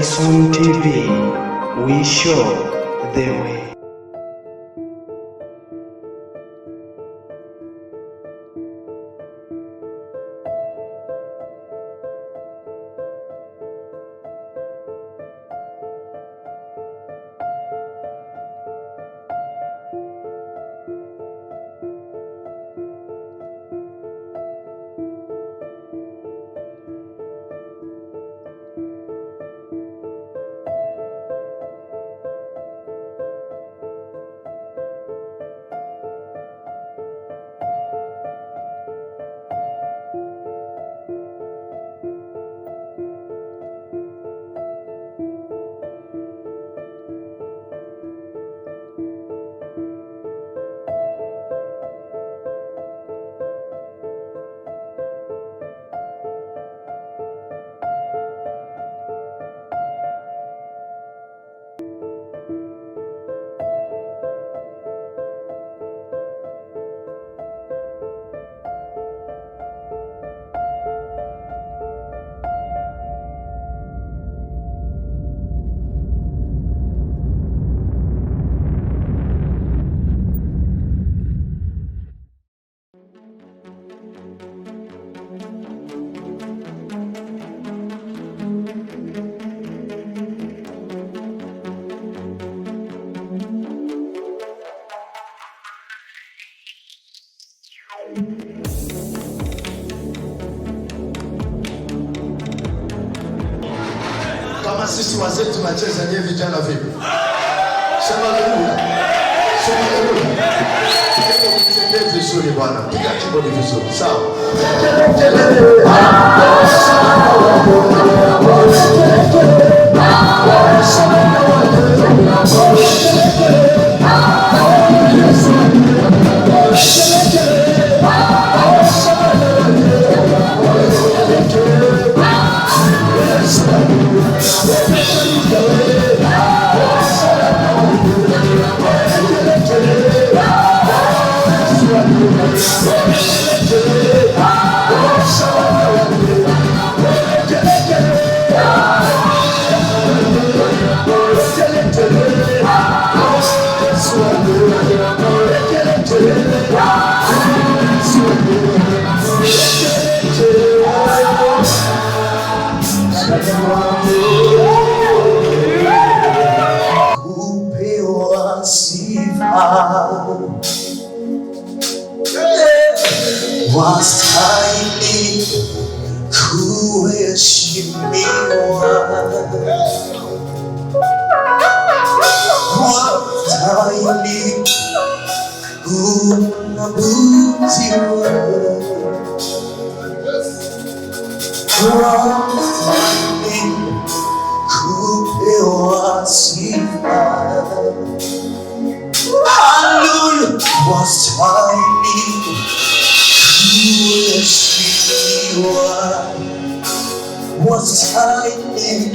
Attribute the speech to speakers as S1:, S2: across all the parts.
S1: Jason TV, we show the way.
S2: Kama sisi wazee tunacheza, nyewe vijana vipi? Sema haleluya. Sema haleluya. Hebu mtendee vizuri Bwana. Piga kibodi vizuri. Sawa. Kupewa sifa wastahili kuheshimiwa, wastahili kuabudiwa, wastahili kupewa sifa. Hallelujah, wastahili kuheshimiwa, wastahili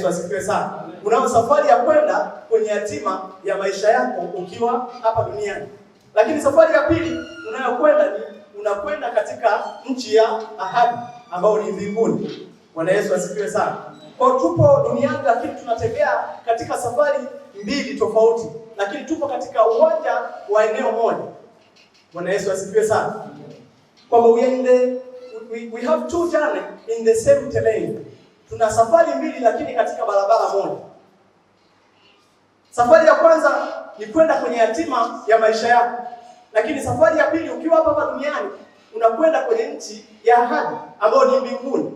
S3: asifiwe sana. Unayo safari ya kwenda kwenye hatima ya maisha yako ukiwa hapa duniani. Lakini safari ya pili unayokwenda ni unakwenda katika nchi ya ahadi ambayo ni mbinguni. Bwana Yesu asifiwe sana. Kwa tupo duniani lakini tunatembea katika safari mbili tofauti, lakini tupo katika uwanja wa eneo moja. Bwana Yesu asifiwe sana. Kwa we have two journey in the same terrain. Tuna safari mbili lakini katika barabara moja. Safari ya kwanza ni kwenda kwenye hatima ya maisha yako. Lakini safari ya pili ukiwa hapa duniani unakwenda kwenye nchi ya ahadi ambayo ni mbinguni.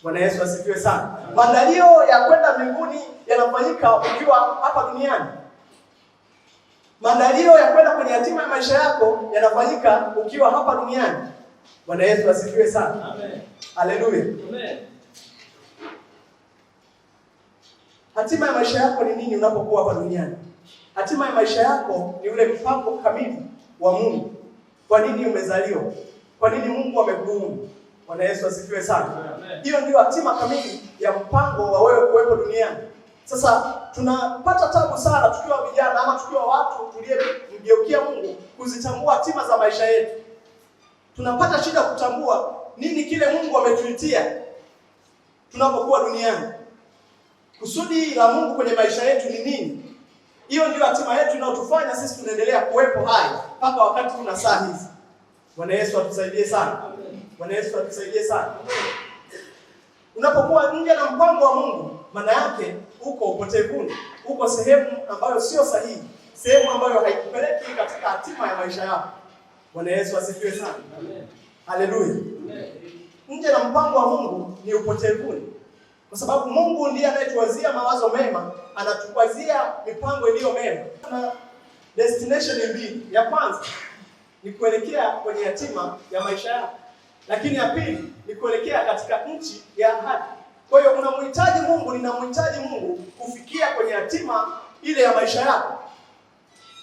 S3: Bwana Yesu asifiwe sana. Maandalio ya kwenda mbinguni yanafanyika ukiwa hapa duniani. Maandalio ya kwenda kwenye hatima ya maisha yako yanafanyika ukiwa hapa duniani. Bwana Yesu asifiwe sana. Amen. Haleluya. Amen. Hatima ya maisha yako ni nini unapokuwa hapa duniani? Hatima ya maisha yako ni ule mpango kamili wa Mungu. Kwa nini umezaliwa? Kwa nini Mungu amekuumba? Bwana Yesu asifiwe sana. Hiyo ndio hatima kamili ya mpango wa wewe kuwepo duniani. Sasa tunapata tabu sana tukiwa vijana ama tukiwa watu tuliyemgeukia Mungu kuzitambua hatima za maisha yetu. Tunapata shida kutambua nini kile Mungu ametuitia tunapokuwa duniani. Kusudi la Mungu kwenye maisha yetu ni nini? Hiyo ndio hatima yetu inayotufanya sisi tunaendelea kuwepo hai mpaka wakati una saa hizi. Bwana Yesu atusaidie sana. Bwana Yesu atusaidie sana. Unapokuwa nje na mpango wa Mungu, maana yake uko upotevuni, uko sehemu ambayo sio sahihi, sehemu ambayo haikupeleki katika hatima ya maisha yako. Bwana Yesu asifiwe sana. Amen. Haleluya. Amen. Nje na mpango wa Mungu ni upotevuni. Kwa sababu Mungu ndiye anayetuwazia mawazo mema, anatuwazia mipango iliyo mema. Na destination mbili. Ya kwanza ni kuelekea kwenye hatima ya maisha yako. Lakini ya pili ni kuelekea katika nchi ya ahadi. Kwa hiyo unamhitaji Mungu, ninamhitaji Mungu kufikia kwenye hatima ile ya maisha yako.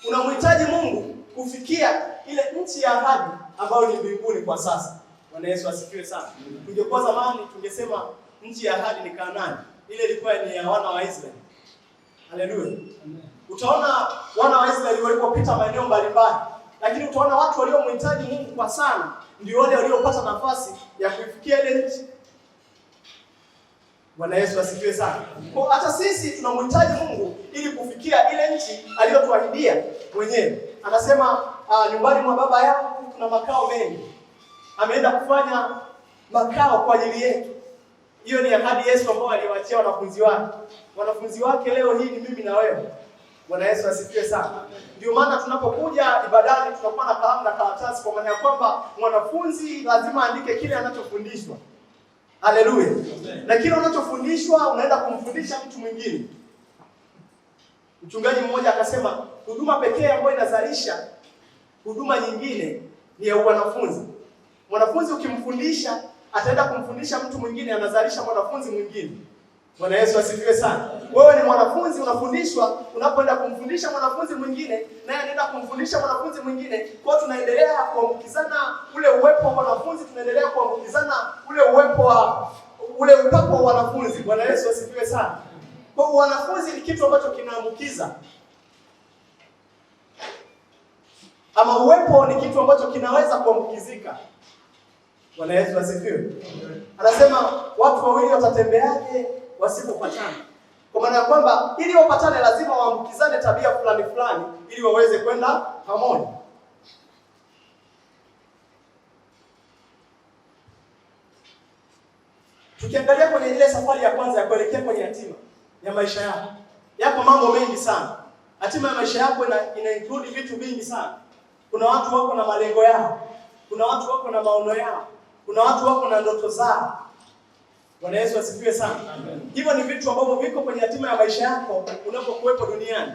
S3: Unamhitaji Mungu kufikia ile nchi ya ahadi ambayo ni mbinguni kwa sasa. Bwana Yesu asifiwe sana. Tungekuwa zamani tungesema nchi ya ahadi ni Kanaani. Ile ilikuwa ni ya wana wa Israeli. Haleluya. Utaona wana wa Israeli walipopita maeneo mbalimbali, lakini utaona watu waliomhitaji Mungu kwa sana ndio wale waliopata nafasi ya kufikia ile nchi. Bwana Yesu asifiwe sana. Kwa hata sisi tunamhitaji Mungu ili kufikia ile nchi aliyotuahidia mwenyewe. Anasema nyumbani mwa baba yangu kuna makao mengi. Ameenda kufanya makao kwa ajili yetu. Hiyo ni ahadi Yesu ambayo aliwaachia wanafunzi wake. Wanafunzi wake leo hii ni mimi na wewe. Bwana Yesu asifiwe sana. Ndio maana tunapokuja ibadani tunakuwa na kalamu na karatasi, kwa maana ya kwamba mwanafunzi lazima aandike kile anachofundishwa. Haleluya. Na kile unachofundishwa unaenda kumfundisha mtu mwingine. Mchungaji mmoja akasema huduma pekee ambayo inazalisha huduma nyingine ni ya wanafunzi. Mwanafunzi ukimfundisha ataenda kumfundisha mtu mwingine, anazalisha mwanafunzi mwingine. Bwana Yesu asifiwe sana. Wewe ni mwanafunzi unafundishwa, unapoenda kumfundisha mwanafunzi mwingine, naye anaenda kumfundisha mwanafunzi mwingine. Kwa tunaendelea kuambukizana ule uwepo wa wanafunzi, tunaendelea kuambukizana ule uwepo wa ule upako wa wanafunzi. Bwana Yesu asifiwe sana. Kwa wanafunzi ni kitu ambacho kinaambukiza. Ama uwepo ni kitu ambacho kinaweza kuambukizika. Bwana Yesu asifiwe. Anasema watu wawili watatembeaje wasipopatana? Kwa maana ya kwamba ili wapatane lazima waambukizane tabia fulani fulani ili waweze kwenda pamoja. Tukiangalia kwenye ile safari ya kwanza ya kuelekea kwenye hatima ya maisha yako, yako mambo mengi sana. Hatima ya maisha yako ina include vitu vingi sana. Kuna watu wako na malengo yao. Kuna watu wako na maono yao. Kuna watu wako na ndoto zao. Bwana Yesu asifiwe sana. Hivyo ni vitu ambavyo viko kwenye hatima ya maisha yako unapokuwepo duniani.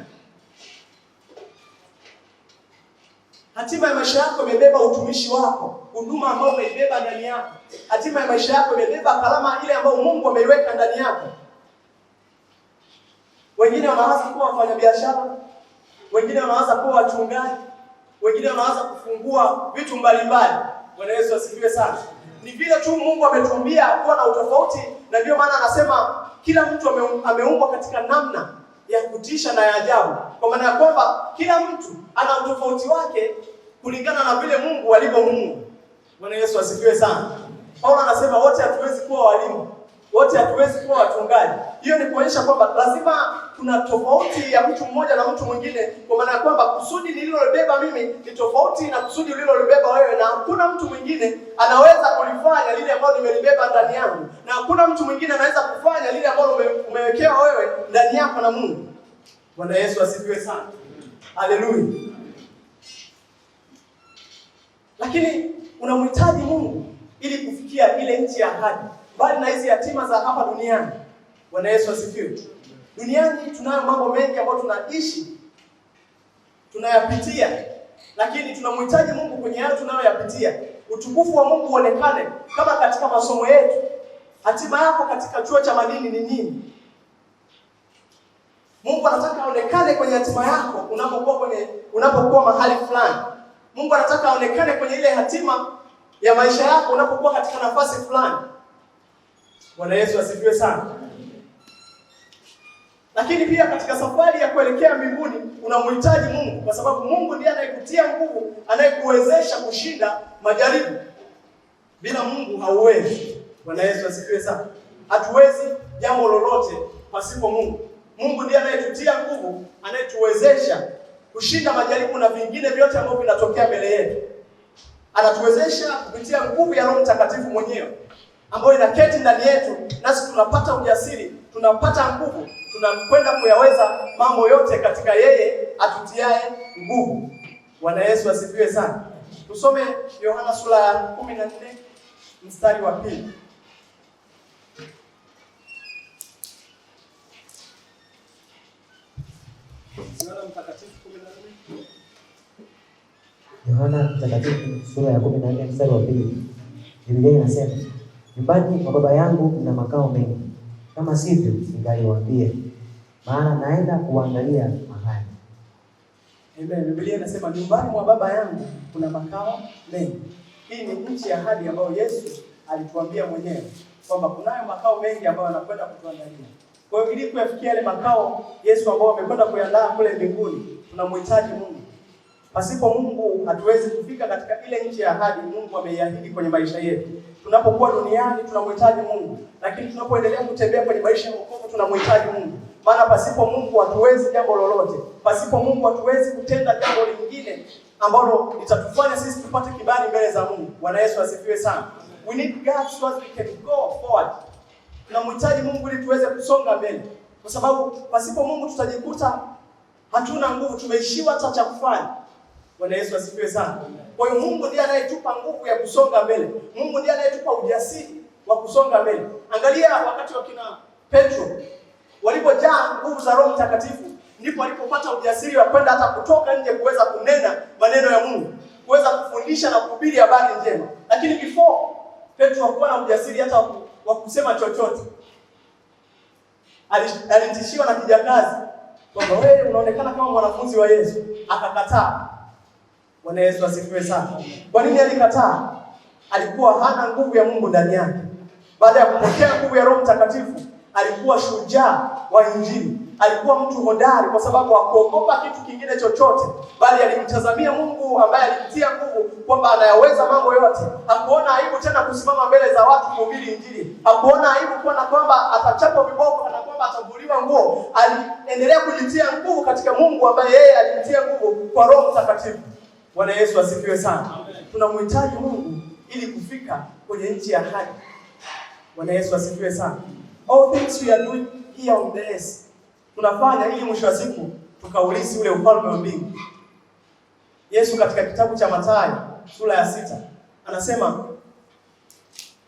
S3: Hatima ya maisha yako imebeba utumishi wako, huduma ambayo umeibeba ndani yako. Hatima ya maisha yako imebeba kalama ile ambayo Mungu ameiweka ndani yako. Wengine wanaanza kuwa wafanyabiashara, wengine wanaanza kuwa wachungaji, wengine wanaanza kufungua vitu mbalimbali. Bwana Yesu asifiwe sana. Ni vile tu Mungu ametuambia kuwa na utofauti, na ndio maana anasema kila mtu ameumbwa katika namna ya kutisha na ya ajabu, kwa maana ya kwamba kila mtu ana utofauti wake kulingana na vile Mungu alivyomuumba. Bwana Yesu asifiwe sana. Paulo anasema wote hatuwezi kuwa walimu, wote hatuwezi kuwa wachungaji. Hiyo ni kuonyesha kwamba lazima kuna tofauti ya mtu mmoja na mtu mwingine, kwa maana ya kwamba kusudi nililolibeba mimi ni tofauti na kusudi ulilolibeba wewe, na hakuna mtu mwingine anaweza kulifanya lile ambalo nimelibeba ndani yangu, na hakuna mtu mwingine anaweza kufanya lile ambalo umewekewa wewe ndani yako na Mungu. Bwana Yesu asifiwe sana. Haleluya. Lakini unamhitaji Mungu ili kufikia ile nchi ya ahadi, bali na hizi hatima za hapa duniani. Bwana Yesu asifiwe. Duniani tunayo mambo mengi ambayo tunaishi, tunayapitia, lakini tunamhitaji Mungu kwenye hayo tunayoyapitia. Utukufu wa Mungu uonekane kama katika masomo yetu. Hatima yako katika chuo cha madini ni nini? Mungu anataka aonekane kwenye hatima yako unapokuwa mahali fulani. Mungu anataka aonekane kwenye ile hatima ya maisha yako unapokuwa katika nafasi fulani. Bwana Yesu asifiwe sana. Lakini pia katika safari ya kuelekea mbinguni unamhitaji Mungu, kwa sababu Mungu ndiye anayekutia nguvu, anayekuwezesha kushinda majaribu. Bila Mungu hauwezi. Bwana Yesu asifiwe sana. Hatuwezi jambo lolote pasipo Mungu. Mungu ndiye anayetutia nguvu, anayetuwezesha kushinda majaribu na vingine vyote ambavyo vinatokea mbele yetu. Anatuwezesha kupitia nguvu ya Roho Mtakatifu mwenyewe ambayo inaketi ndani yetu, nasi tunapata ujasiri, tunapata nguvu, tunakwenda kuyaweza mambo yote katika yeye atutiaye nguvu. Bwana Yesu asifiwe sana. Tusome Yohana sura ya 14 mstari wa 2.
S4: Yohana Mtakatifu sura ya 14 mstari wa 2. Biblia inasema, nyumbani mwa Baba yangu mna makao mengi, kama sivyo ningaliwaambia, maana naenda kuangalia mahali.
S3: Amen. Biblia inasema nyumbani mwa Baba yangu kuna makao mengi. Hii ni nchi ya ahadi ambayo Yesu alituambia mwenyewe kwamba kunayo makao mengi ambayo anakwenda kutuandalia. Kwa hiyo ili kuyafikia yale makao Yesu ambao amekwenda kuyandaa kule mbinguni, tunamhitaji Mungu. Pasipo Mungu hatuwezi kufika katika ile nchi ya ahadi Mungu ameiahidi kwenye maisha yetu. Tunapokuwa duniani tunamhitaji Mungu, lakini tunapoendelea kutembea kwenye maisha ya wokovu tunamhitaji Mungu. Maana pasipo Mungu hatuwezi jambo lolote. Pasipo Mungu hatuwezi kutenda jambo lingine ambalo litatufanya sisi tupate kibali mbele za Mungu. Bwana Yesu asifiwe sana. We need God so we can go forward. Tunamhitaji Mungu ili tuweze kusonga mbele. Kwa sababu pasipo Mungu tutajikuta hatuna nguvu, tumeishiwa hata cha kufanya. Bwana Yesu asifiwe sana. Kwa hiyo Mungu ndiye anayetupa nguvu ya kusonga mbele. Mungu ndiye anayetupa ujasiri wa kusonga mbele. Angalia wakati wa kina Petro walipojaa nguvu za Roho Mtakatifu, ndipo walipopata ujasiri wa kwenda hata kutoka nje kuweza kunena maneno ya Mungu, kuweza kufundisha na kuhubiri habari njema. Lakini before Petro hakuwa na ujasiri hata wa kusema chochote. Alitishiwa na kijakazi kwamba wewe unaonekana kama mwanafunzi wa Yesu, akakataa. Bwana Yesu asifiwe sana. Kwa nini alikataa? Alikuwa hana nguvu ya Mungu ndani yake. Baada ya kupokea nguvu ya Roho Mtakatifu, alikuwa shujaa wa Injili. Alikuwa mtu hodari kwa sababu hakuogopa kitu kingine chochote, bali alimtazamia Mungu ambaye alimtia nguvu kwamba anayaweza mambo yote. Hakuona aibu tena kusimama mbele za watu kuhubiri Injili. Hakuona aibu kuona kwamba atachapwa viboko na kwamba atavuliwa nguo. Aliendelea kujitia nguvu katika Mungu ambaye yeye alimtia nguvu kwa Roho Mtakatifu. Bwana Yesu asifiwe sana. Tunamhitaji Mungu ili kufika kwenye nchi ya ahadi. Bwana Yesu asifiwe sana. All things we are doing here on the earth, tunafanya ili mwisho wa siku tukaulisi ule ufalme wa mbingu. Yesu katika kitabu cha Mathayo sura ya 6 anasema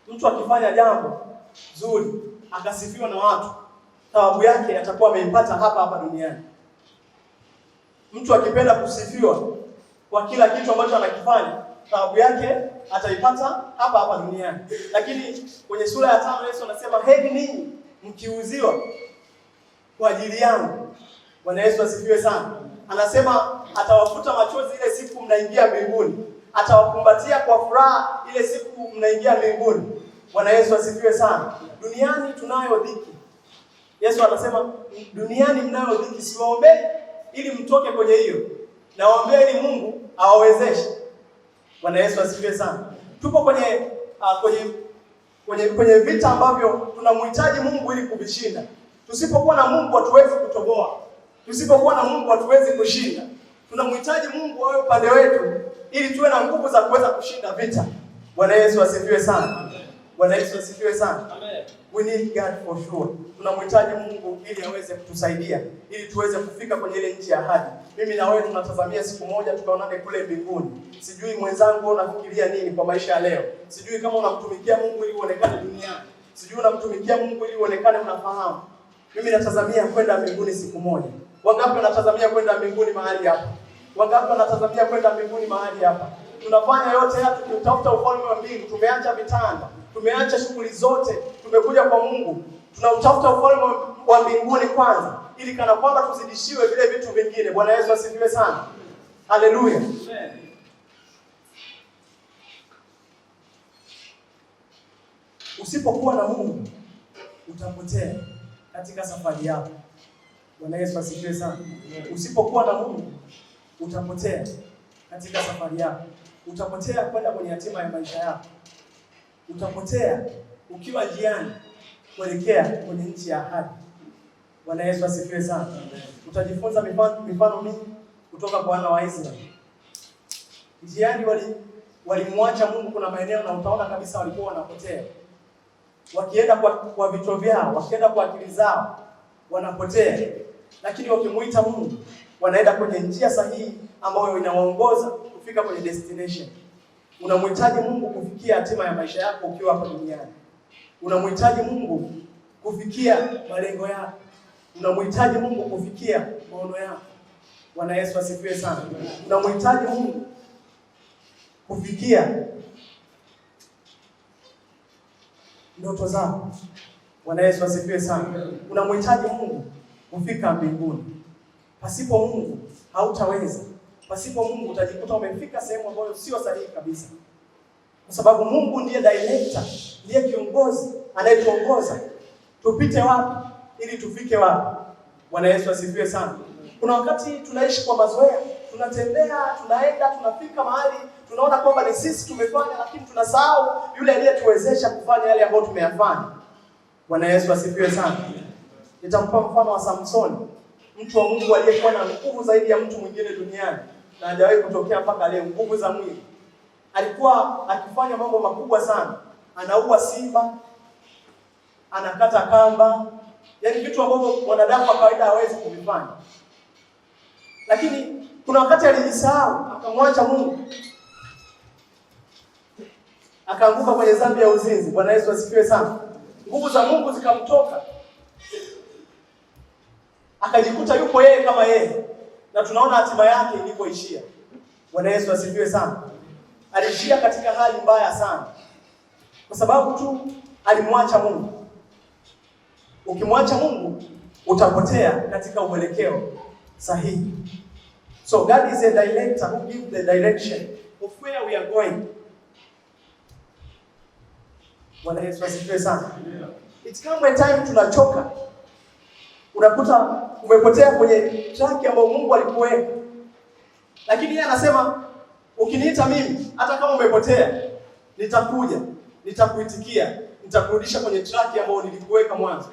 S3: mtu akifanya jambo zuri akasifiwa na watu, thawabu yake atakuwa ameipata hapa duniani. Mtu akipenda kusifiwa kwa kila kitu ambacho anakifanya, thawabu yake ataipata hapa duniani. Lakini kwenye sura ya 5 Yesu anasema heri ninyi mkiuziwa kwa ajili yangu. Bwana Yesu asifiwe sana. Anasema atawafuta machozi ile siku mnaingia mbinguni. Atawakumbatia kwa furaha ile siku mnaingia mbinguni. Bwana Yesu asifiwe sana. Duniani tunayo dhiki. Yesu anasema duniani mnayo dhiki, siwaombei ili mtoke kwenye hiyo, nawaombea ili Mungu awawezeshe. Bwana Yesu asifiwe sana. Tupo kwenye vita ambavyo tunamhitaji Mungu ili kuvishinda. Tusipokuwa na Mungu hatuwezi kutoboa. Tusipokuwa na Mungu hatuwezi kushinda. Tunamhitaji Mungu awe upande wetu ili tuwe na nguvu za kuweza kushinda vita. Bwana Yesu asifiwe sana. Bwana Yesu asifiwe sana. Amen. We need God for sure. Tunamhitaji Mungu ili aweze kutusaidia ili tuweze kufika kwenye ile nchi ya ahadi. Mimi na wewe tunatazamia siku moja tukaonane kule mbinguni. Sijui mwenzangu unafikiria nini kwa maisha ya leo. Sijui kama unamtumikia Mungu ili uonekane duniani. Sijui unamtumikia Mungu ili uonekane unafahamu. Mimi natazamia kwenda mbinguni siku moja. Wangapi wanatazamia kwenda mbinguni mahali hapa? Wangapi wanatazamia kwenda mbinguni mahali hapa? Tunafanya yote haya tukitafuta ufalme wa mbingu. Tumeacha vitanda, tumeacha shughuli zote, tumekuja kwa Mungu. Tunautafuta ufalme wa mbinguni kwanza, ili kana kwamba tuzidishiwe vile vitu vingine. Bwana Yesu asifiwe sana. Haleluya. Usipokuwa na Mungu utapotea katika safari yako. Bwana Yesu asifiwe sana. Usipokuwa na Mungu utapotea katika safari yako. Utapotea kwenda kwenye hatima ya maisha yako. Utapotea ukiwa njiani kuelekea kwenye nchi ya ahadi. Bwana Yesu asifiwe sana. Utajifunza mifano mingi kutoka kwa wana wa Israeli. Njiani walimwacha Mungu, kuna maeneo na utaona kabisa walikuwa wanapotea. Wakienda kwa vichwa vyao, wakienda kwa akili zao, wanapotea. Lakini wakimuita Mungu, wanaenda kwenye njia sahihi ambayo inawaongoza kufika kwenye destination. Unamhitaji Mungu kufikia hatima ya maisha yako ukiwa hapa duniani. Unamhitaji Mungu kufikia malengo yako. Unamhitaji Mungu kufikia maono yako. Bwana Yesu asifiwe sana. Unamhitaji Mungu kufikia ndoto zako. Bwana Yesu asifiwe sana. Unamhitaji Mungu kufika mbinguni. Pasipo Mungu hautaweza. Pasipo Mungu utajikuta umefika sehemu ambayo sio sahihi kabisa. Kwa sababu Mungu ndiye director, ndiye kiongozi anayetuongoza tupite wapi ili tufike wapi. Bwana Yesu asifiwe sana. Kuna wakati tunaishi kwa mazoea, tunatembea, tunaenda, tunafika mahali, tunaona kwamba ni sisi tumefanya, lakini tunasahau yule aliyetuwezesha kufanya yale ambayo tumeyafanya. Bwana Yesu asifiwe sana. Nitampa mfano wa Samsoni, mtu wa Mungu aliyekuwa na nguvu zaidi ya mtu mwingine duniani na hajawahi kutokea mpaka leo, nguvu za mwili. Alikuwa akifanya mambo makubwa sana. Anaua simba, anakata kamba, yaani vitu ambavyo wanadamu wa kawaida hawezi kuvifanya. Lakini kuna wakati alijisahau, akamwacha Mungu. Akaanguka kwenye dhambi ya uzinzi. Bwana Yesu asifiwe sana. Nguvu za Mungu zikamtoka. Akajikuta yuko yeye kama yeye. Na tunaona hatima yake ilipoishia. Bwana Yesu asifiwe sana. Aliishia katika hali mbaya sana. Kwa sababu tu alimwacha Mungu. Ukimwacha Mungu utapotea katika uelekeo sahihi. So God is a director who gives the direction of where we are going. Bwana Yesu asifiwe sana. It's come a time tunachoka. Unakuta umepotea kwenye track ambayo Mungu alikuweka. Lakini yeye anasema ukiniita mimi hata kama umepotea nitakuja, nitakuitikia, nitakurudisha kwenye track ambayo nilikuweka mwanzo.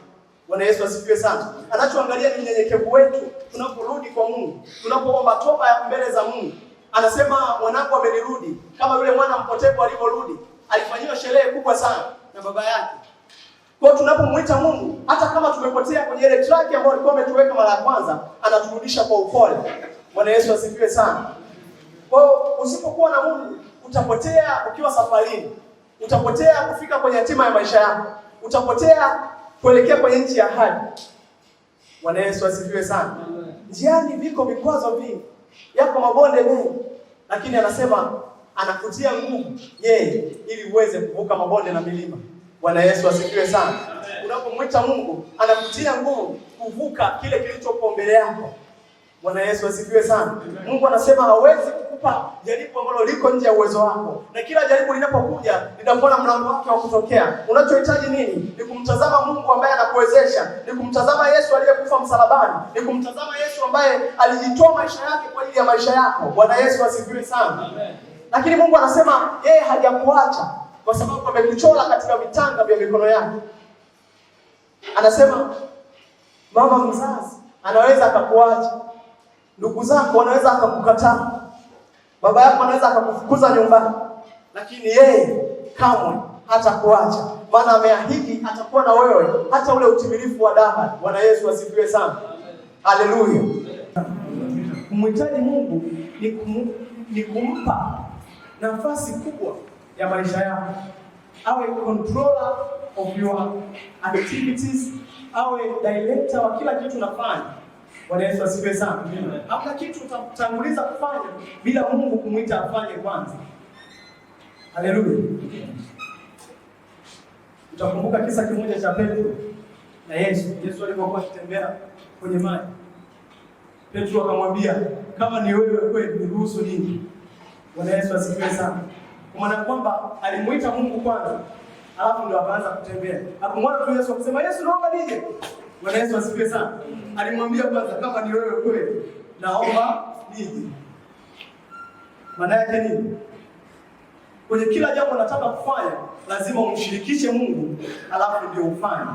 S3: Bwana Yesu asifiwe sana. Anachoangalia ni unyenyekevu wetu tunaporudi kwa Mungu, tunapoomba toba mbele za Mungu. Anasema mwanangu amenirudi, kama yule mwana mpotevu alivyorudi, alifanyiwa sherehe kubwa sana na baba yake. Kwa tunapomuita Mungu, hata kama tumepotea kwenye ile track ambayo alikuwa ametuweka mara ya kwanza, anaturudisha kwa upole. Bwana Yesu asifiwe sana. Kwa usipokuwa na Mungu, utapotea ukiwa safarini. Utapotea kufika kwenye hatima ya maisha yako. Utapotea kuelekea kwenye nchi ya ahadi. Bwana Yesu asifiwe sana. Njiani viko vikwazo vingi, yako mabonde mengi, lakini anasema anakutia nguvu yeye ili uweze kuvuka mabonde na milima. Bwana Yesu asifiwe sana. Unapomwita Mungu, anakutia nguvu kuvuka kile kilichopo mbele yako. Bwana Yesu asifiwe sana. Mungu anasema hawezi kukupa jaribu ambalo liko nje ya uwezo wako. Na kila jaribu linapokuja, litakuwa na mlango wake wa kutokea. Unachohitaji nini? Ni kumtazama Mungu ambaye anakuwezesha. Ni kumtazama Yesu aliyekufa msalabani. Ni kumtazama Yesu ambaye alijitoa maisha yake kwa ajili ya maisha yako. Bwana Yesu asifiwe sana. Amen. Lakini Mungu anasema yeye hajakuacha kwa sababu amekuchora katika vitanga vya mikono yake. Anasema mama mzazi anaweza akakuacha. Ndugu zako wanaweza akakukataa. Baba yako anaweza akakufukuza nyumbani. Lakini yeye kamwe hatakuacha. Maana ameahidi atakuwa na wewe hata ule utimilifu wa dahari. Bwana Yesu asifiwe sana. Haleluya. Kumhitaji Mungu ni kumpa nafasi kubwa ya maisha yako. Awe controller of your activities, awe director wa kila kitu unafanya. Bwana Yesu asifiwe sana. Hakuna kitu utatanguliza kufanya bila Mungu kumuita afanye kwanza. Haleluya. Utakumbuka kisa kimoja cha Petro na Yesu. Yesu alipokuwa akitembea kwenye maji, Petro akamwambia, kama ni wewe kweli niruhusu nini? Bwana Yesu asifiwe sana. Kwa maana kwamba alimuita Mungu kwanza, alafu ndio akaanza kutembea. Akamwona tu Yesu akasema, Yesu naomba nije. Bwana Yesu asifiwe sana. Alimwambia kwanza, kama ni wewe kweli naomba nije. Maana yake nini? Kwenye kila jambo unataka kufanya, lazima umshirikishe Mungu, alafu ndio ufanye.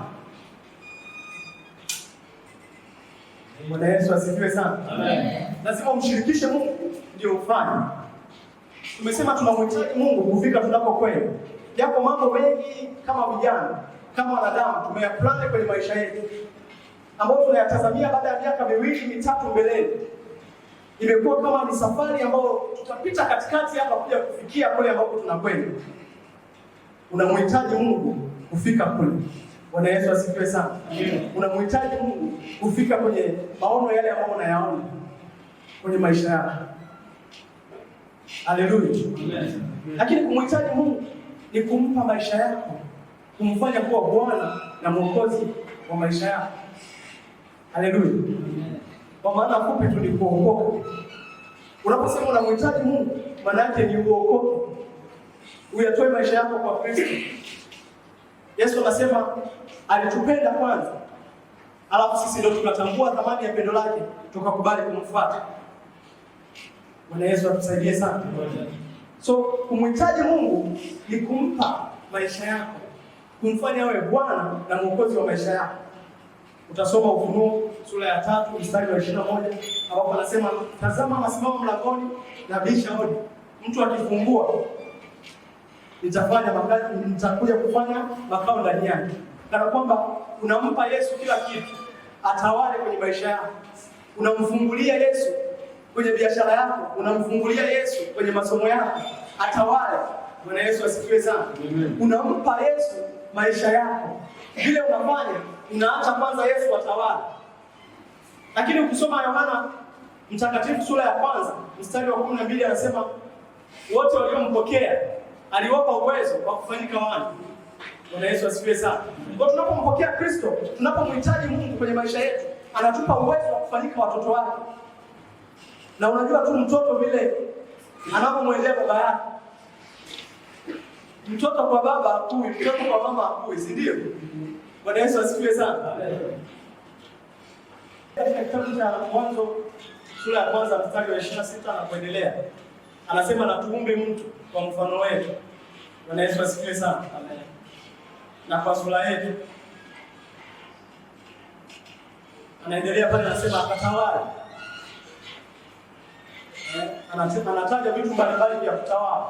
S3: Bwana Yesu asifiwe sana. Amen. Lazima umshirikishe Mungu ndio ufanye. Tumesema tunamhitaji Mungu kufika tunapokwenda. Yapo mambo mengi kama vijana, kama wanadamu tumeyapanga kwenye maisha yetu, ambayo tunayatazamia baada ya miaka 2-3 mbeleni. Imekuwa kama ni safari ambayo tutapita katikati hapa kuja kufikia kule ambapo tunakwenda. Unamhitaji Mungu kufika kule. Bwana Yesu asifiwe sana. Unamhitaji Mungu kufika kwenye maono yale ambayo unayaona kwenye maisha yako. Haleluya. Lakini kumhitaji Mungu ni kumpa maisha yako, kumfanya kuwa Bwana na Mwokozi wa maisha yako. Haleluya. Kwa maana fupi tu ni kuokoka. Unaposema unamhitaji Mungu, maana yake ni uokoke. Uyatoe maisha yako kwa Kristo. Yesu anasema alitupenda kwanza, alafu sisi ndio tunatambua thamani ya pendo lake, tukakubali kumfuata. Bwana Yesu atusaidie sana. So kumhitaji Mungu ni kumpa maisha yako, kumfanya awe Bwana na Mwokozi wa maisha yako. Utasoma Ufunuo sura ya 3 mstari wa 21 ambapo anasema, tazama nasimama mlangoni na bisha hodi. Mtu akifungua nitakuja kufanya makao ndani yake. Kana kwamba unampa Yesu kila kitu, atawale kwenye maisha yako. Unamfungulia Yesu kwenye biashara yako, unamfungulia Yesu kwenye masomo yako, atawale. Bwana Yesu asifiwe sana. Unampa Yesu maisha yako. Vile unafanya, unaacha kwanza Yesu atawale. Lakini ukisoma Yohana Mtakatifu sura ya 1 mstari wa 12 anasema, wote waliompokea aliwapa uwezo wa kufanyika wana. Bwana Yesu asifiwe sana. Kwa tunapompokea Kristo, tunapomhitaji Mungu kwenye maisha yetu, anatupa uwezo wa kufanyika watoto wake. Na unajua tu mtoto vile anapomwendea baba yake. Mtoto kwa baba hakui, mtoto kwa mama hakui, si ndio? Bwana Yesu asifiwe sana. Katika kitabu cha Mwanzo sura ya 1 mstari wa 26 na kuendelea, anasema na tuumbe mtu kwa mfano wetu. Bwana Yesu asifiwe sana. Amen. Na kwa sura yetu. Anaendelea pale anasema akatawala. Anataja vitu mbalimbali vya kutawala.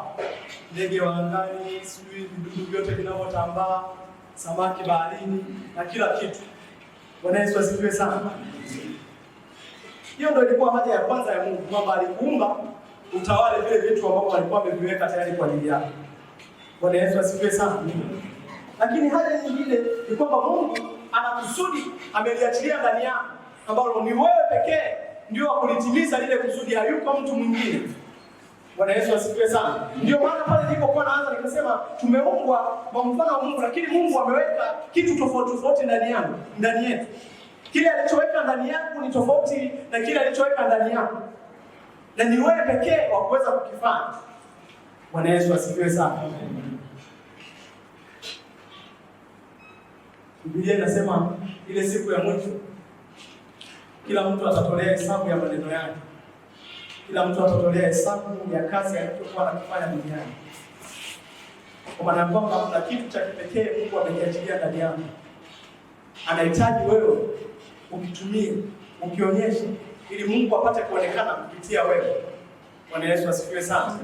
S3: Ndege wa angani, sijui vidudu vyote vinavyotambaa, samaki baharini na kila kitu. Bwana Yesu asifiwe sana. Hiyo ndio ilikuwa haja ya kwanza ya Mungu, kwamba alikuumba utawale vile vitu ambavyo alikuwa ameviweka tayari kwa ajili yako. Bwana Yesu asifiwe sana. Lakini haja nyingine ni kwamba Mungu ana kusudi ameliachilia ndani yako, ambalo ni wewe pekee ndio wa kulitimiza lile kusudi, hayuko mtu mwingine. Bwana Yesu asifiwe sana. Ndio maana pale nilipokuwa naanza nikasema tumeumbwa kwa mfano wa Mungu, lakini Mungu ameweka kitu tofauti tofauti ndani yetu. Kile alichoweka ndani yangu ni tofauti na kile alichoweka ndani yako, na ni wewe pekee wa kuweza kukifanya. Bwana Yesu asifiwe sana. Biblia inasema ile siku ya mwisho kila mtu atatolea hesabu ya maneno yake. Kila mtu atatolea hesabu ya kazi aliyokuwa anafanya duniani. Kwa maana kwamba kuna kitu cha kipekee Mungu amekiachilia ndani yako. Anahitaji wewe ukitumie, ukionyeshe ili Mungu apate kuonekana kupitia wewe. Bwana Yesu asifiwe sana.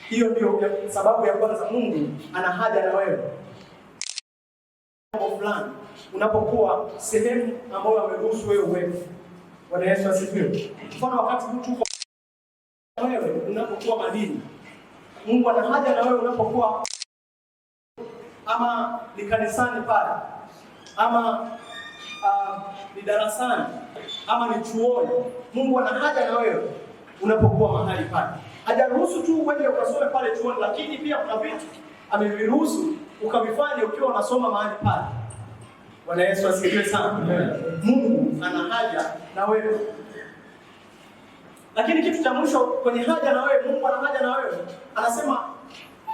S3: Hiyo ndio sababu ya kwanza Mungu ana haja na wewe. Fulani unapokuwa sehemu ambayo ameruhusu wewe uwepo. Bwana Yesu asifiwe. Mfano wakati mtu uko wewe unapokuwa madini, Mungu ana haja na wewe unapokuwa ama ni kanisani pale, ama ni darasani, ama ni chuoni. Mungu ana haja na wewe unapokuwa mahali pale. Hajaruhusu tu uende ukasome pale chuoni, lakini pia kuna vitu ameviruhusu ukavifanya ukiwa unasoma mahali pale. Bwana Yesu asifiwe sana. Mungu ana haja na wewe. Lakini kitu cha mwisho kwenye haja na wewe, Mungu ana haja na wewe. Anasema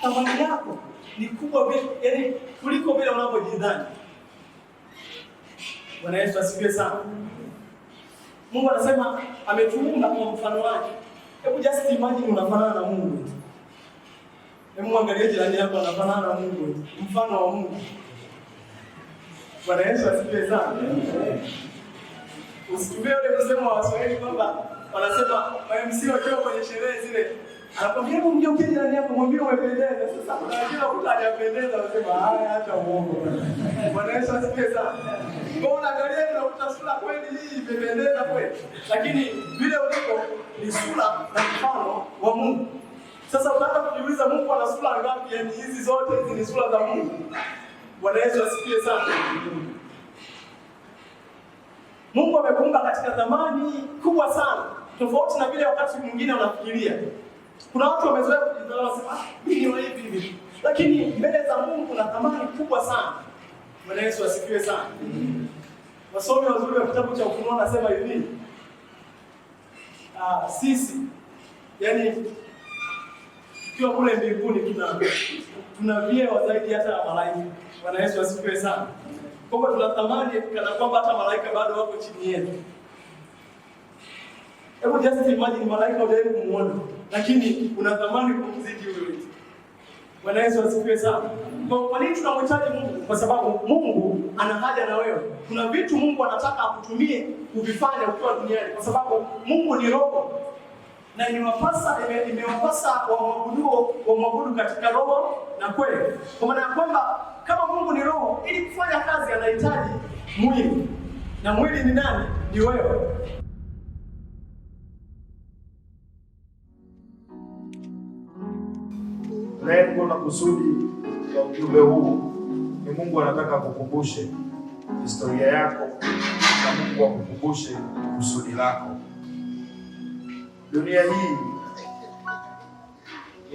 S3: thamani yako ni kubwa vile, yaani kuliko vile unavyojidhani. Bwana Yesu asifiwe sana. Mungu anasema ametuumba kwa mfano wake. Hebu just imagine unafanana na Mungu. Hebu angalia jirani yako anafanana na Mungu, mfano wa Mungu. Bwana Yesu asifiwe sana. Usikimbie ule msemo wa Waswahili kwamba wanasema MC wakiwa kwenye sherehe zile, anakwambia hebu mgeukie jirani yako mwambie umependeza. Sasa kuna wengine mtu hajapendeza wanasema haya hata uongo. Bwana Yesu asifiwe sana. Kwa unaangalia na utasula kweli hii imependeza kweli, lakini vile uliko ni sura na mfano wa Mungu. Sasa utaanza kujiuliza Mungu ana sura ngapi? Yaani hizi zote hizi ni sura za Mungu. Bwana Yesu asifiwe sana. Mungu amekuumba katika thamani kubwa sana, tofauti na vile wakati mwingine unafikiria. Kuna watu wamezoea kujidharau wasema mimi ni hivi hivi, lakini mbele za Mungu kuna thamani kubwa sana. Bwana Yesu asifiwe sana. Wasomi wazuri wa kitabu cha Ufunuo wanasema hivi, sisi yani tukiwa kule mbinguni tuna vyeo zaidi hata ya malaika. Bwana Yesu asifiwe sana. Kwa tuna thamani kana kwamba hata malaika bado wako chini yetu. Hebu just imagine malaika hujai kumuona, lakini una thamani kumzidi wewe. Bwana Yesu asifiwe sana. Kwa nini tunamhitaji Mungu? Kwa sababu Mungu ana haja na wewe. Kuna vitu Mungu anataka akutumie kuvifanya ukiwa duniani, kwa sababu Mungu ni roho. Na imewapasa wamwabudu katika roho na kweli. Kwa maana ya kwamba kama Mungu ni roho, ili kufanya kazi anahitaji mwili. Na mwili ni nani? Ni wewe.
S2: Lengo na kusudi la ujumbe huu ni Mungu anataka kukumbushe historia yako na Mungu akukumbushe kusudi lako. Dunia hii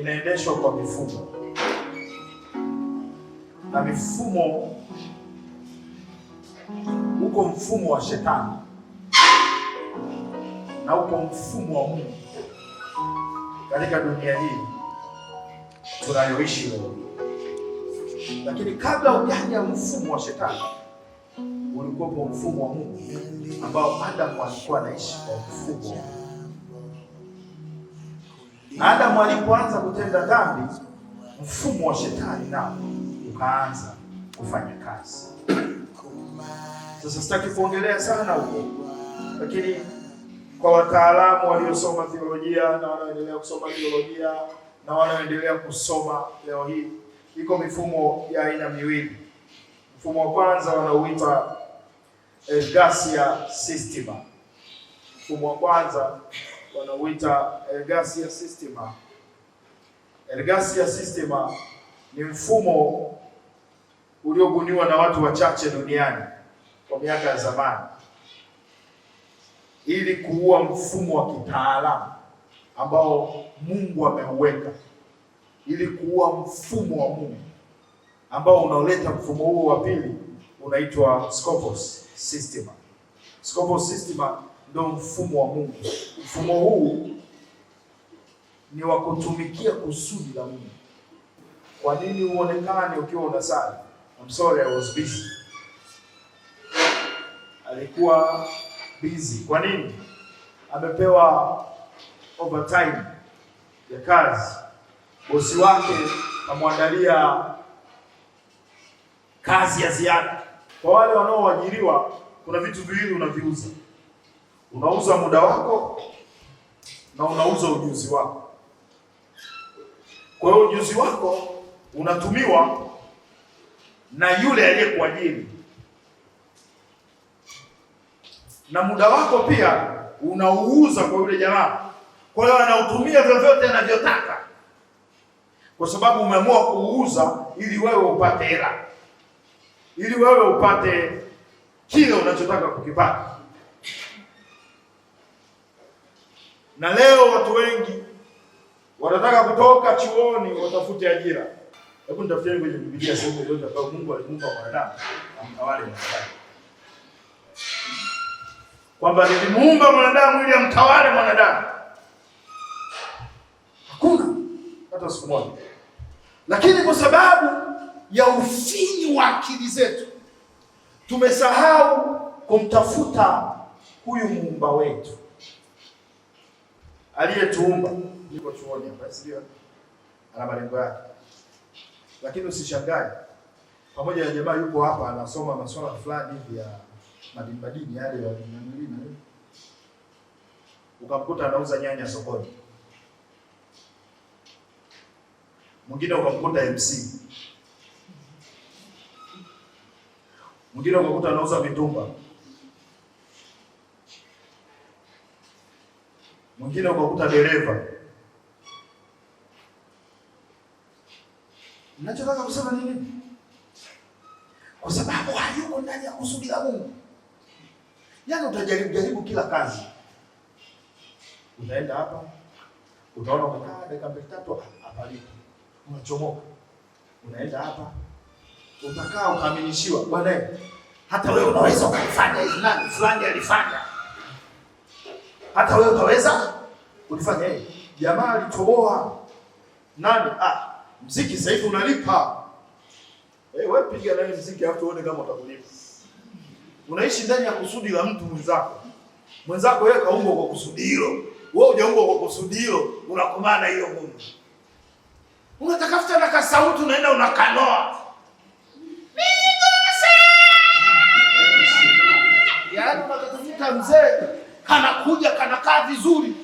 S2: inaendeshwa kwa mifumo. Na mifumo, uko mfumo wa shetani na uko mfumo wa Mungu katika dunia hii tunayoishi leo. Lakini kabla hujaja mfumo wa shetani, ulikuwa mfumo wa Mungu ambao Adamu alikuwa anaishi kwa mfumo. Adamu alipoanza kutenda dhambi, mfumo wa shetani nao ukaanza kufanya kazi. Sasa sitaki kuongelea sana huko, lakini kwa wataalamu waliosoma theolojia na wanaoendelea kusoma theolojia na wanaoendelea kusoma leo hii, iko mifumo ya aina miwili. Mfumo wa kwanza wanauita Ergasia Systema. Mfumo wa kwanza wanauita Ergasia Systema. Ergasia Systema ni mfumo uliobuniwa na watu wachache duniani kwa miaka ya zamani ili kuua mfumo wa kitaalamu ambao Mungu ameuweka, ili kuua mfumo wa Mungu ambao unaoleta mfumo huo wa pili unaitwa Scopus Systema. Scopus system ndio mfumo wa Mungu. Mfumo huu ni wa kutumikia kusudi la Mungu. Kwa nini uonekane ukiwa unasali? I'm sorry, I was busy. Alikuwa busy. Kwa nini? Amepewa overtime ya kazi. Bosi wake kamwandalia kazi ya ziada. Kwa wale wanaoajiriwa, kuna vitu viwili unaviuza. Unauza muda wako na unauza ujuzi wako. Kwa hiyo ujuzi wako unatumiwa na yule aliyekuajiri, na muda wako pia unauuza kwa yule jamaa. Kwa hiyo anautumia vyovyote anavyotaka, kwa sababu umeamua kuuza ili wewe upate hela, ili wewe upate kile unachotaka kukipata. Na leo watu wengi wanataka kutoka chuoni watafute ajira. Hebu nitafutieni kwenye Biblia sehemu yoyote ambayo Mungu alimuumba mwanadamu amtawale mwanadamu, kwamba nilimuumba mwanadamu ili amtawale mwanadamu. Hakuna hata siku moja. Lakini kwa sababu ya ufinyu wa akili zetu tumesahau kumtafuta huyu muumba wetu aliyetuumba. Niko chuoni hapa, sio? Ana malengo yake. Lakini usishangae, pamoja na jamaa yuko hapa anasoma masuala fulani hivi ya madini yale ya nini, ukamkuta anauza nyanya sokoni. Mwingine ukamkuta MC. Mwingine ukamkuta anauza mitumba. Mwingine ukakuta dereva. Ninachotaka kusema nini? Kwa sababu hayuko ndani ya kusudi la Mungu. Yaani utajaribu kila kazi. Unaenda hapa, utaona umekaa dakika 2-3 hapa lipo. Unachomoka. Unaenda hapa, utakaa ukaaminishiwa, bwana hata wewe unaweza ukafanya hivi, nani fulani alifanya. Hata wewe utaweza ulifanya hivi. Jamaa alichoboa. Nani? Mziki sasa hivi unalipa. Wewe piga naye mziki afu uone kama utakulipa. Unaishi ndani ya kusudi la mtu mwenzako. Mwenzako yeye kaumbwa kwa kusudi hilo. Wewe hujaumbwa kwa kusudi hilo, unakomana hiyo Mungu. Unatakafuta na kasauti unaenda unakanoa. Yaani unatafuta mzee kanakuja kanakaa vizuri.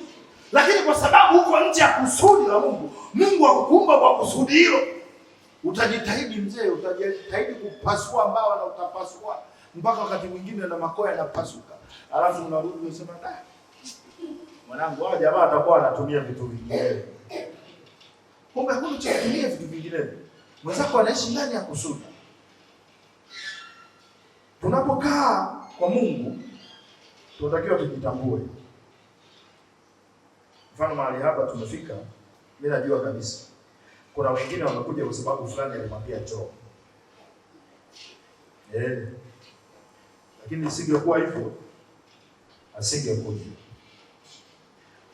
S2: Lakini kwa sababu uko nje ya kusudi la Mungu, Mungu akukumba kwa kusudi hilo, utajitahidi mzee, utajitahidi kupasua mbawa na utapasua mpaka wakati mwingine na makoya yanapasuka. Alafu unarudi unasema mwanangu, hao jamaa atakuwa anatumia vitu vingine. Kumbe hakuna cha kutumia vitu vingine. Mwenzako anaishi ndani ya kusudi. Tunapokaa kwa Mungu, tunatakiwa tujitambue. Mfano mahali hapa tumefika, mimi najua kabisa kuna wengine wamekuja kwa sababu fulani alimwambia njoo. Lakini isingekuwa hivyo asingekuja.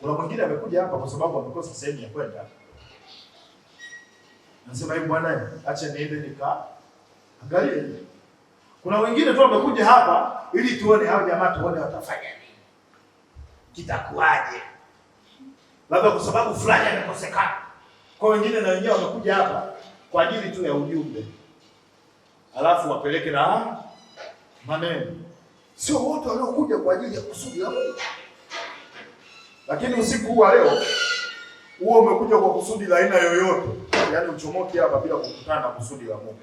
S2: Kuna mwingine amekuja hapa kwa sababu amekosa sehemu ya kwenda. Nasema hivi, bwana acha niende angalie. Kuna wengine tu wamekuja hapa ili tuone hao jamaa, tuone watafanya nini, kitakuaje, labda kwa sababu fulani amekosekana. Kwa wengine na wenyewe wamekuja hapa kwa ajili tu ya ujumbe, alafu wapeleke na maneno. Sio wote waliokuja kwa ajili ya kusudi la Mungu. Lakini usiku huu wa leo, huo umekuja kwa kusudi la aina yoyote, yaani uchomoke hapa bila kukutana na kusudi la Mungu.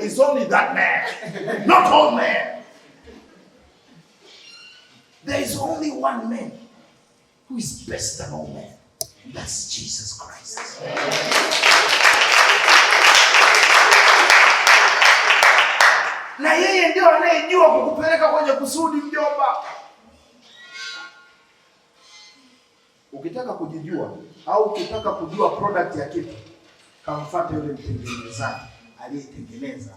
S2: It's only that man, not all men. There is only one man who is best than all men. That's Jesus Christ. Na yeye ndio anayejua kukupeleka kwenye kusudi, mjomba. Ukitaka kujijua au ukitaka kujua product ya kitu, kamfuate yule mtengenezaji aliyetengeneza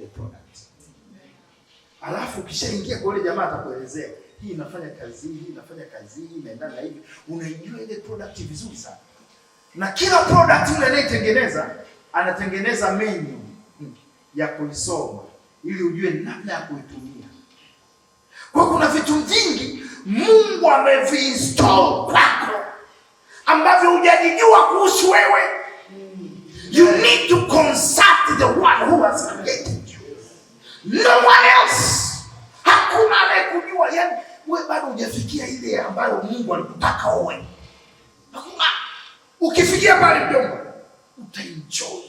S2: ile product. Alafu ukishaingia kwa ile jamaa atakuelezea hii inafanya kazi hii, inafanya kazi hii, inaendana na hivi. Unaijua ile product vizuri sana. Na kila product ile anayetengeneza anatengeneza menu ya kuisoma ili ujue namna ya kuitumia. Kwa kuna vitu vingi Mungu ameviinstall kwako ambavyo hujajijua kuhusu wewe. You need to consult the one who has created you. No one else. Hakuna anayekujua. Yani wewe bado hujafikia ile ambayo Mungu alikutaka uwe. Hakuna. Ukifikia pale mjomba, utaenjoy.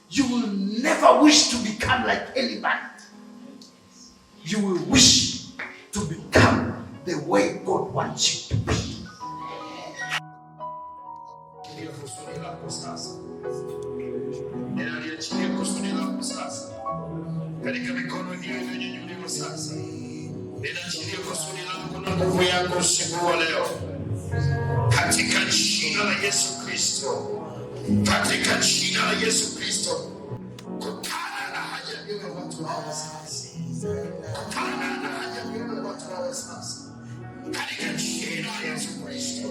S2: You will never wish to become like anybody. You will wish to become the way God wants you to be. Ndio kusudi lako sasa. Ninaliachilia kusudi lako sasa. Katika mikono hiyo iliyonyanyuliwa sasa. Ninaachilia kusudi lako na nguvu yako usiku wa leo. Katika jina la Yesu Kristo. Katika jina la Yesu Kristo. Kutana na haja ya watu hawa sasa. Kutana na haja ya watu hawa sasa. Katika jina la Yesu Kristo.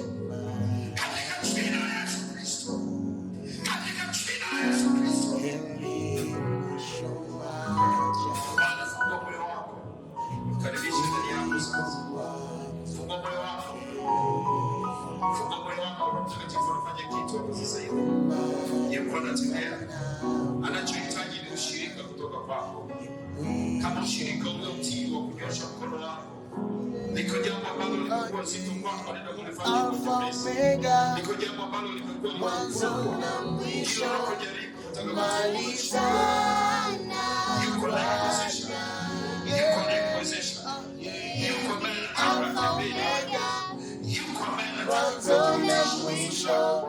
S2: Katika jina la Yesu Kristo. Katika jina la Yesu Kristo. Bwana, fungua moyo wako. Karibisha ndani yako sasa. Fungua moyo wako. Fungua moyo wako. Mtakatifu anafanya kitu hapo sasa hivi. Yuko anatembea. Anachohitaji ni ushirika kutoka kwako. Kama ushirika uliotii wa kunyosha mkono wako. Liko jambo ambalo limekuwa zito kwako, nenda kulifanya kwa upesi. Liko jambo ambalo limekuwa mwanzo na mwisho. Yuko anayekuwezesha. Yuko anayekuwezesha. Yuko anayekuwezesha. Yuko anayekuwezesha.